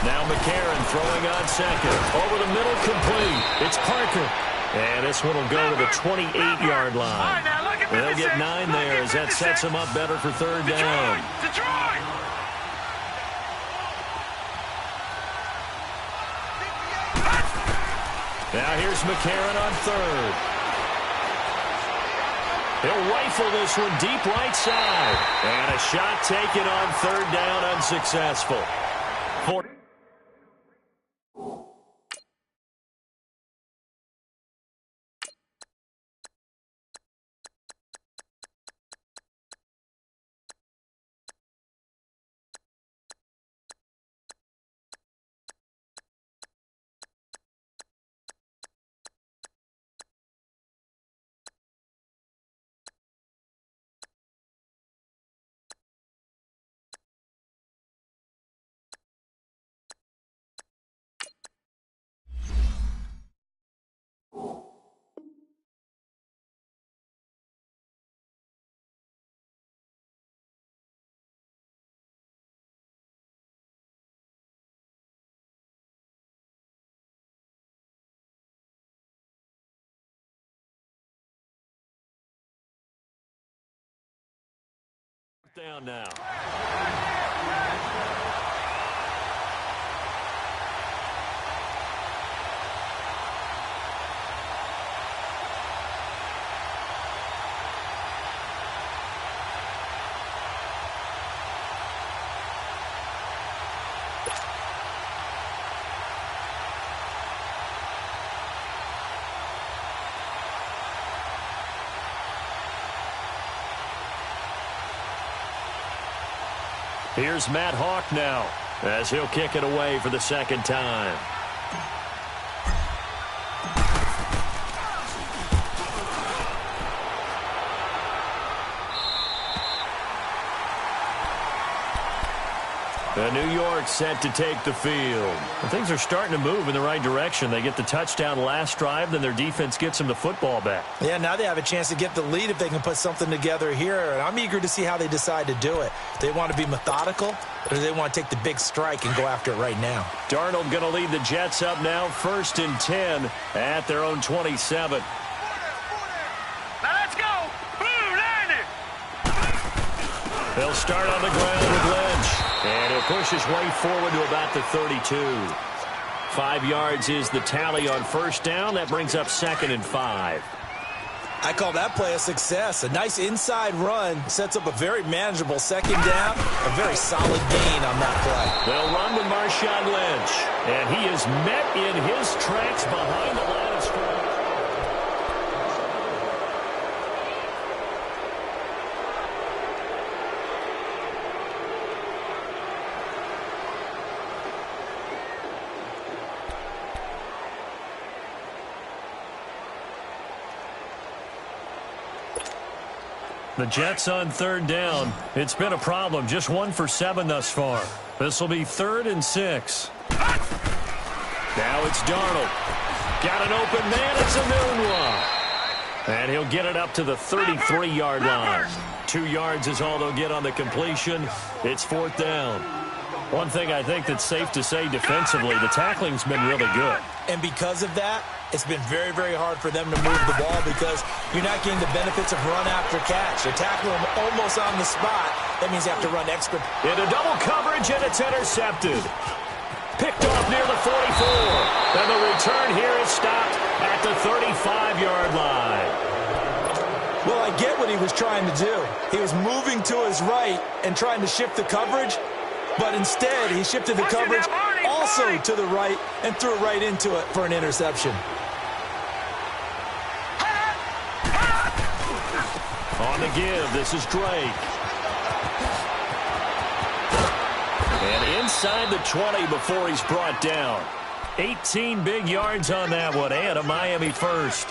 [SPEAKER 2] Now McCarron throwing on second. Over the middle, complete. It's Parker. And this one will go to the 28-yard line. They'll get 9 there as that sets them up better for 3rd down. Now here's McCarron on 3rd. He'll rifle this one deep right side. And a shot taken on 3rd down, unsuccessful. down now. Here's Matt Hawk now, as he'll kick it away for the second time. New York set to take the field. And things are starting to move in the right direction. They get the touchdown last drive, then their defense gets them the football back.
[SPEAKER 3] Yeah, now they have a chance to get the lead if they can put something together here. And I'm eager to see how they decide to do it. Do they want to be methodical, or do they want to take the big strike and go after it right now?
[SPEAKER 2] Darnold going to lead the Jets up now, 1st and 10 at their own 27.
[SPEAKER 4] Now let's go. Boom, landed.
[SPEAKER 2] They'll start on the ground with Lynch. And he'll push his way forward to about the 32. 5 yards is the tally on first down. That brings up 2nd and 5.
[SPEAKER 3] I call that play a success. A nice inside run sets up a very manageable second down. A very solid gain on that play.
[SPEAKER 2] They'll run with Marshawn Lynch. And he is met in his tracks behind the line of scrimmage. The Jets on 3rd down. It's been a problem. Just 1 for 7 thus far. This will be 3rd and 6. Now it's Darnold. Got an open man. It's a moonwalk. And he'll get it up to the 33-yard line. 2 yards is all they'll get on the completion. It's 4th down. One thing I think that's safe to say defensively, the tackling's been really good.
[SPEAKER 3] And because of that, it's been very, very hard for them to move the ball because you're not getting the benefits of run after catch. You're tackling them almost on the spot. That means you have to run extra.
[SPEAKER 2] Into double coverage, and it's intercepted. Picked off near the 44. And the return here is stopped at the 35-yard line.
[SPEAKER 3] Well, I get what he was trying to do. He was moving to his right and trying to shift the coverage, but instead he shifted the coverage also to the right and threw right into it for an interception.
[SPEAKER 2] On the give, this is Drake. And inside the 20 before he's brought down. 18 big yards on that one, and a Miami first.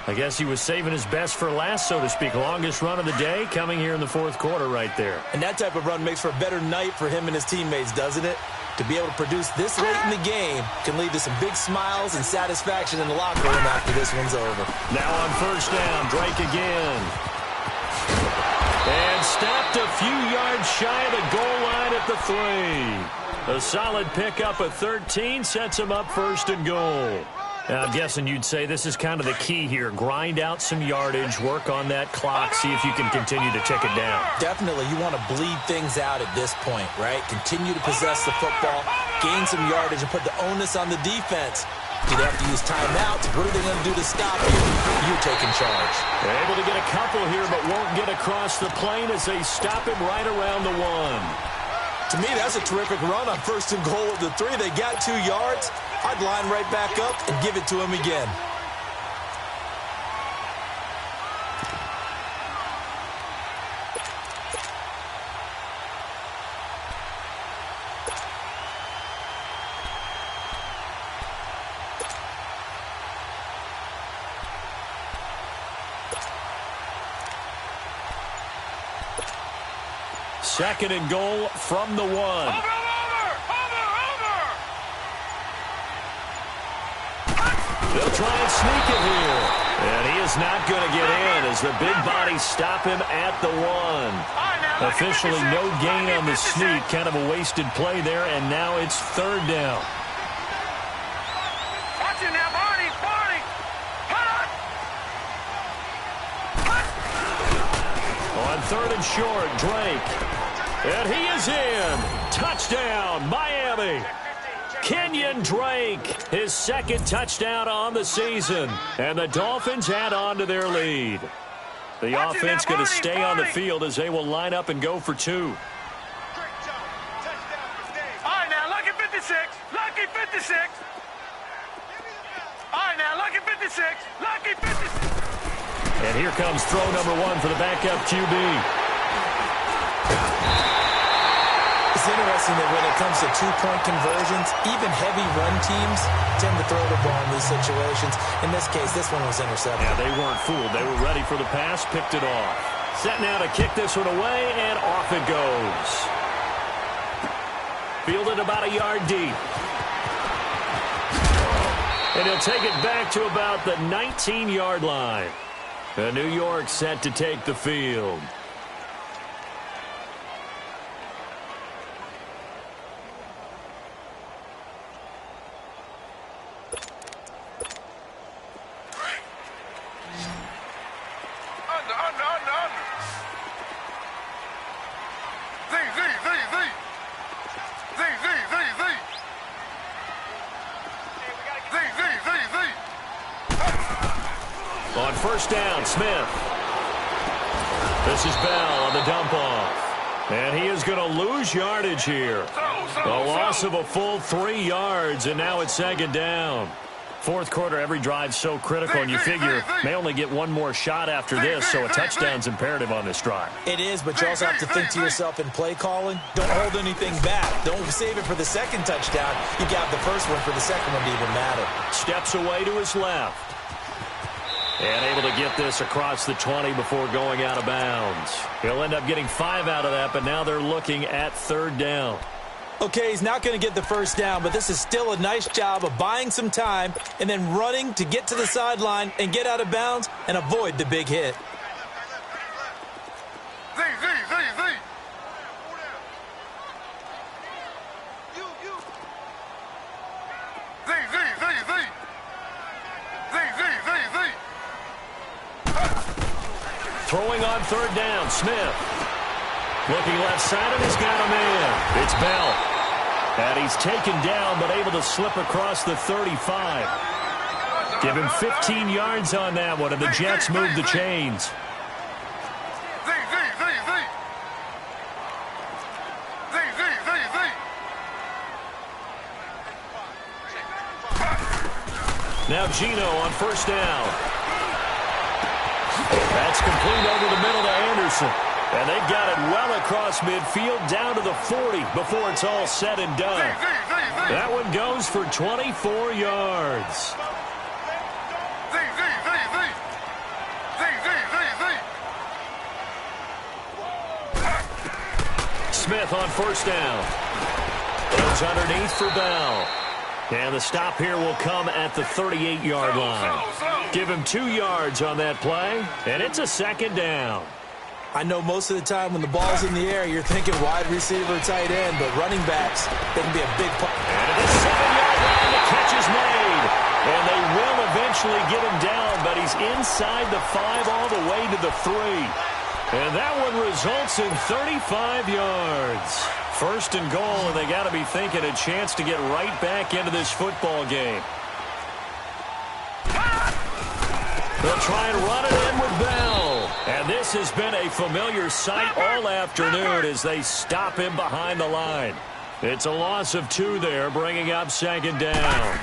[SPEAKER 2] I guess he was saving his best for last, so to speak. Longest run of the day coming here in the 4th quarter right there.
[SPEAKER 3] And that type of run makes for a better night for him and his teammates, doesn't it? To be able to produce this late in the game can lead to some big smiles and satisfaction in the locker room after this one's over.
[SPEAKER 2] Now on first down, Drake again. And stopped a few yards shy of the goal line at the 3. A solid pickup at 13 sets him up 1st and goal. Now, I'm guessing you'd say this is kind of the key here. Grind out some yardage, work on that clock, see if you can continue to tick it down.
[SPEAKER 3] Definitely, you want to bleed things out at this point, right? Continue to possess the football, gain some yardage, and put the onus on the defense. Do they have to use timeouts? What are they going to do to stop you? You taking charge.
[SPEAKER 2] They're able to get a couple here, but won't get across the plane as they stop him right around the 1.
[SPEAKER 3] To me, that's a terrific run on 1st and goal at the 3. They got 2 yards. I'd line right back up and give it to him again.
[SPEAKER 2] Second and goal from the 1. They'll try and sneak it here. And he is not going to get in as the big bodies stop him at the 1. Officially no gain on the sneak. Kind of a wasted play there, and now it's 3rd down.
[SPEAKER 4] Watch it now, Barney. Barney.
[SPEAKER 2] On 3rd and short, Drake. And he is in. Touchdown, Miami. Kenyon Drake, his second touchdown on the season. And the Dolphins add on to their lead. The offense going to stay on the field as they will line up and go for two.
[SPEAKER 4] All right, now, lucky 56. Lucky 56. All right, now, lucky 56. Lucky 56.
[SPEAKER 2] And here comes throw number one for the backup QB.
[SPEAKER 3] It's interesting that when it comes to two-point conversions, even heavy run teams tend to throw the ball in these situations. In this case, this one was intercepted.
[SPEAKER 2] Yeah, they weren't fooled. They were ready for the pass, picked it off. Set now to kick this one away, and off it goes. Fielded about a yard deep. And he'll take it back to about the 19-yard line. New York set to take the field. On first down, Smith. This is Bell on the dump off. And he is going to lose yardage here. A loss of a full 3 yards, and now it's second down. Fourth quarter, every drive's so critical, and you figure may only get one more shot after this, so a touchdown's imperative on this drive.
[SPEAKER 3] It is, but you also have to think to yourself in play calling, don't hold anything back. Don't save it for the second touchdown. You got the first one for the second one to even matter.
[SPEAKER 2] Steps away to his left. And able to get this across the 20 before going out of bounds. He'll end up getting 5 out of that, but now they're looking at third down.
[SPEAKER 3] Okay, he's not going to get the first down, but this is still a nice job of buying some time and then running to get to the sideline and get out of bounds and avoid the big hit.
[SPEAKER 2] Throwing on third down, Smith. Looking left side, and he's got a man. It's Bell. And he's taken down, but able to slip across the 35. Give him 15 yards on that one, and the Jets move the chains. Now Gino on first down. That's complete over the middle to Anderson. And they've got it well across midfield down to the 40 before it's all said and done. That one goes for 24 yards. Smith on first down. Goes underneath for Bell. And the stop here will come at the 38-yard line. Give him 2 yards on that play, and it's a second down.
[SPEAKER 3] I know most of the time when the ball's in the air, you're thinking wide receiver, tight end, but running backs, they can be a big part.
[SPEAKER 2] And at the 7-yard line, the catch is made. And they will eventually get him down, but he's inside the 5 all the way to the 3. And that one results in 35 yards. First and goal, and they got to be thinking a chance to get right back into this football game. They'll try and run it in with Bell. And this has been a familiar sight all afternoon as they stop him behind the line. It's a loss of 2 there, bringing up second down.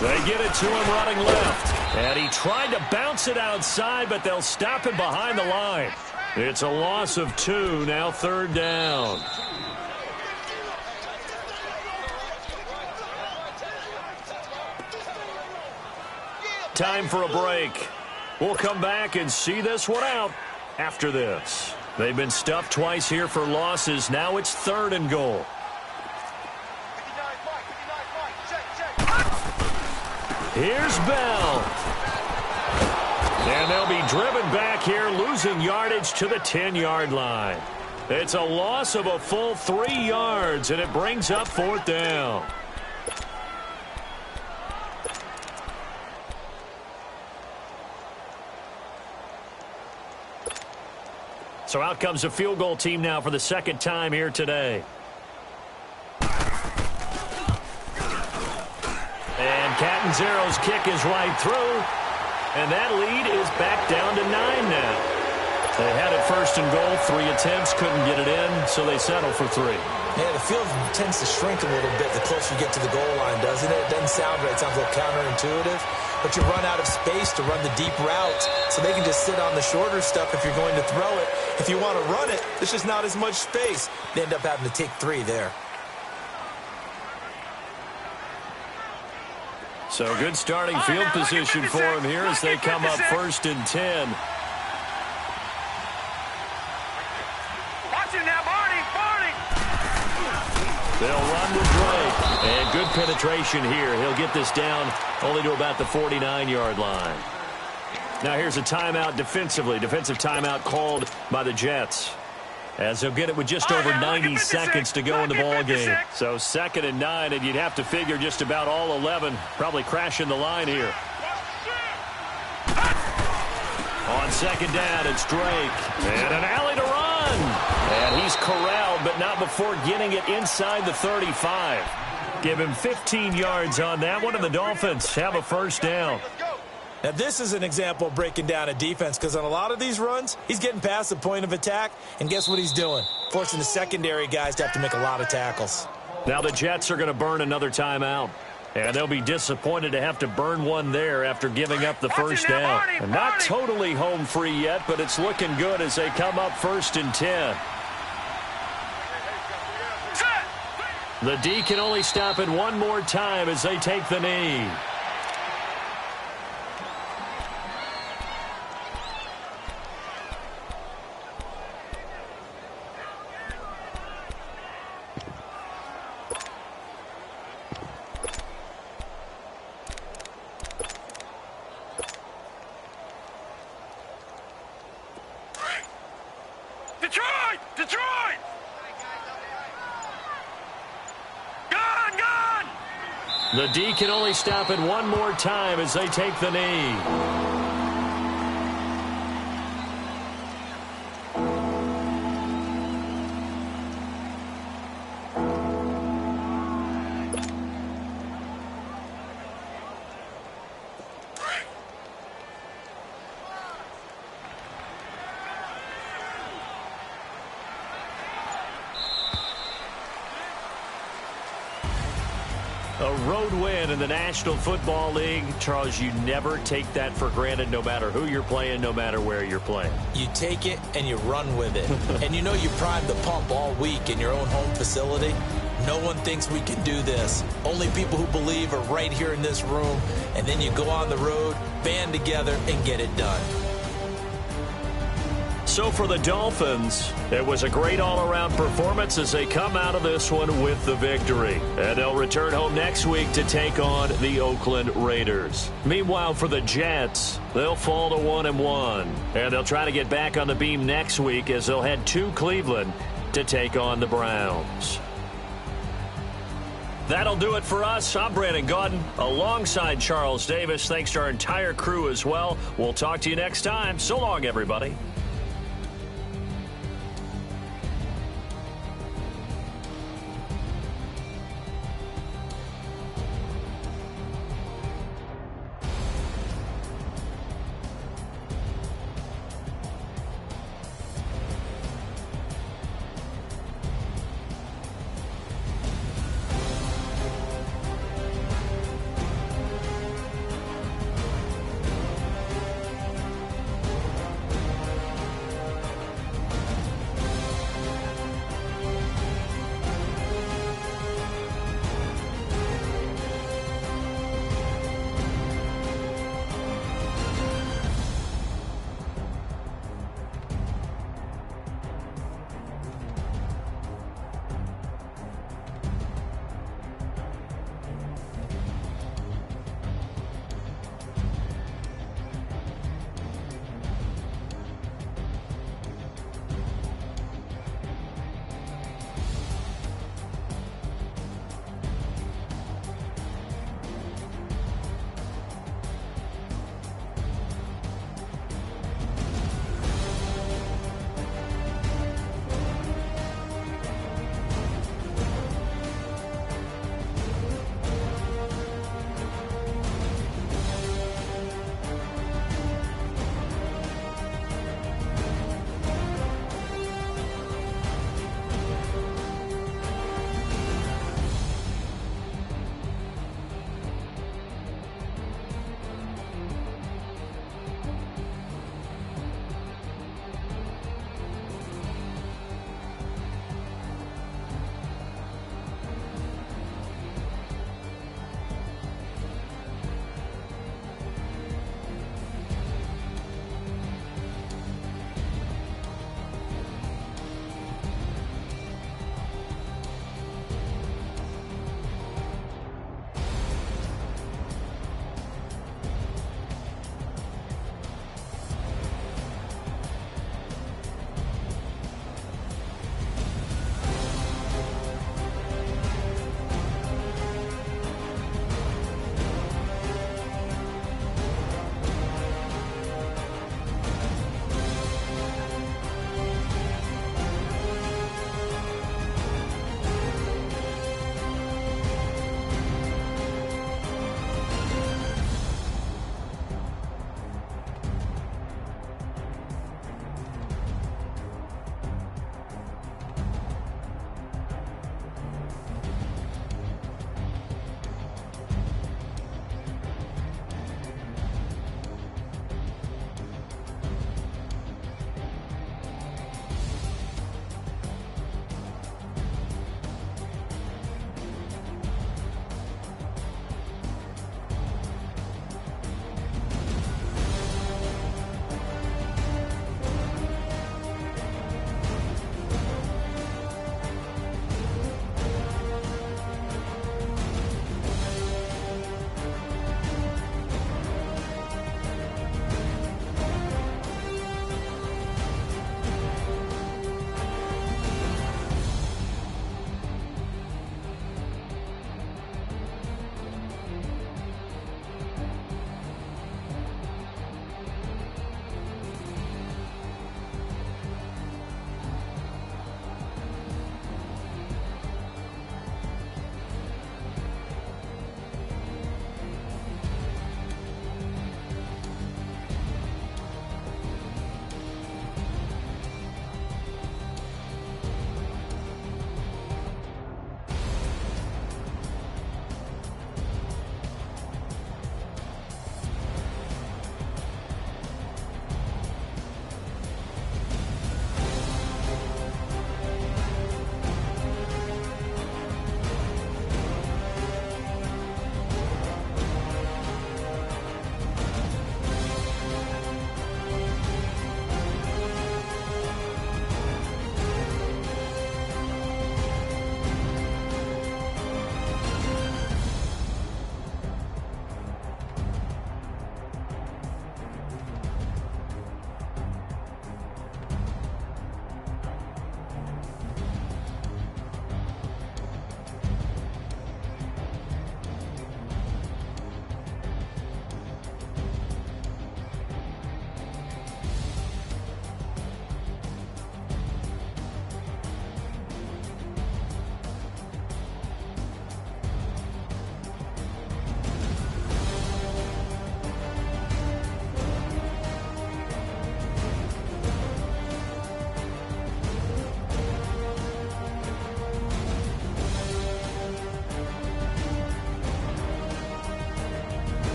[SPEAKER 2] They get it to him running left. And he tried to bounce it outside, but they'll stop him behind the line. It's a loss of 2, now third down. Time for a break. We'll come back and see this one out after this. They've been stuffed twice here for losses. Now it's third and goal. Here's Bell. And they'll be driven back here, losing yardage to the 10-yard line. It's a loss of a full 3 yards, and it brings up fourth down. So out comes a field goal team now for the second time here today. And Catanzaro's kick is right through. And that lead is back down to 9 now. They had it first and goal. 3 attempts, couldn't get it in, so they settle for 3.
[SPEAKER 3] Yeah, the field tends to shrink a little bit the closer you get to the goal line, doesn't it? It doesn't sound right. It sounds a little counterintuitive. But you run out of space to run the deep routes, so they can just sit on the shorter stuff if you're going to throw it. If you want to run it, there's just not as much space. They end up having to take 3 there.
[SPEAKER 2] So good starting field position for him here as they come up first and 10.
[SPEAKER 4] Watch him now, Barney.
[SPEAKER 2] They'll run with Drake. And good penetration here. He'll get this down only to about the 49-yard line. Now here's a timeout defensively. Defensive timeout called by the Jets, as they'll get it with just over 90 seconds to go in the ball game. So 2nd and 9, and you'd have to figure just about all 11 probably crashing the line here. On 2nd down, it's Drake. And an alley to run. And he's corralled, but not before getting it inside the 35. Give him 15 yards on that one, and the Dolphins have a first down.
[SPEAKER 3] Now, this is an example of breaking down a defense, because on a lot of these runs, he's getting past the point of attack, and guess what he's doing? Forcing the secondary guys to have to make a lot of tackles.
[SPEAKER 2] Now the Jets are going to burn another timeout, and they'll be disappointed to have to burn one there after giving up the first down. And not totally home free yet, but it's looking good as they come up 1st and 10. The D can only stop it one more time as they take the knee.
[SPEAKER 4] Detroit! Gone!
[SPEAKER 2] The D can only stop it one more time as they take the knee. A road win in the National Football League. Charles, you never take that for granted, no matter who you're playing, no matter where you're playing.
[SPEAKER 3] You take it and you run with it. And you know you primed the pump all week in your own home facility. No one thinks we can do this. Only people who believe are right here in this room. And then you go on the road, band together, and get it done.
[SPEAKER 2] So for the Dolphins, it was a great all-around performance as they come out of this one with the victory. And they'll return home next week to take on the Oakland Raiders. Meanwhile, for the Jets, they'll fall to 1-1. And they'll try to get back on the beam next week as they'll head to Cleveland to take on the Browns. That'll do it for us. I'm Brandon Gaudin alongside Charles Davis. Thanks to our entire crew as well. We'll talk to you next time. So long, everybody.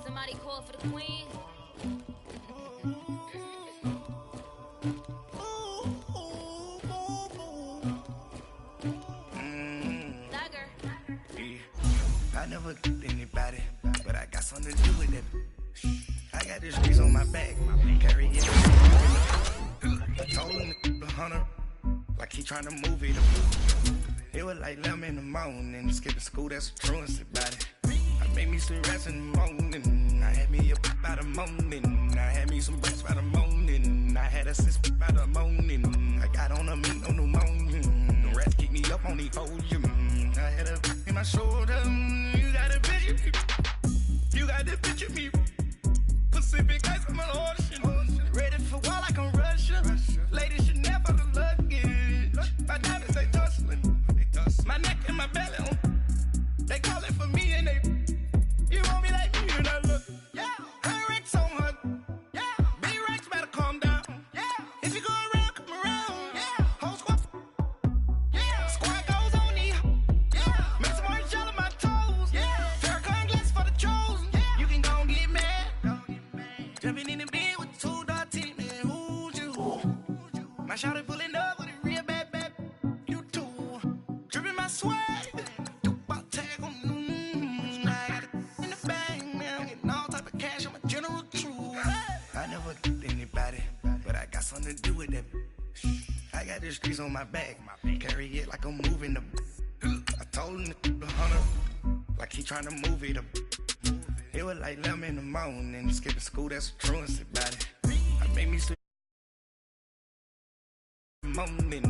[SPEAKER 5] Somebody call for the queen.
[SPEAKER 6] I never get anybody, but I got something to do with it. I got this grease on my back, carry it. Told him the hunter, like he trying to move it. It was like 11 in the morning, skipping school, that's a truancy about it. I made me some rest in the morning, I had me up by the morning. I had me some breaks by the morning, I had a sis by the morning. I got on a meat, no pneumonia. The rats keep me up on the podium. I had a in my shoulder. You got a picture me. You got the picture me. Pacific ice on my ocean. Ready for war like I'm Russia. Ladies should never the luggage. My diamonds they tussling. My neck and my belly on. They call it for me and they. You want me like me and I look. Yeah. Her Rex on her. Yeah. Big Rex better calm down. Yeah. If you go around, come around. Yeah. Whole squad. Yeah. Squad goes on the. Yeah. Make some orange gel on my toes. Yeah. Farrakhan glass for the chosen. Yeah. You can go and get mad. Jumping in the bed with 2 dark teeth, man. Who's you? My shawty pulling up with a real bad. You too. Dripping my swag. I never get anybody, but I got something to do with that. I got this grease on my back, carry it like I'm moving the. I told him the hunter, like he trying to move it. It was like 11 in the morning, skipping school, that's a truancy about it. I made me sleep morning.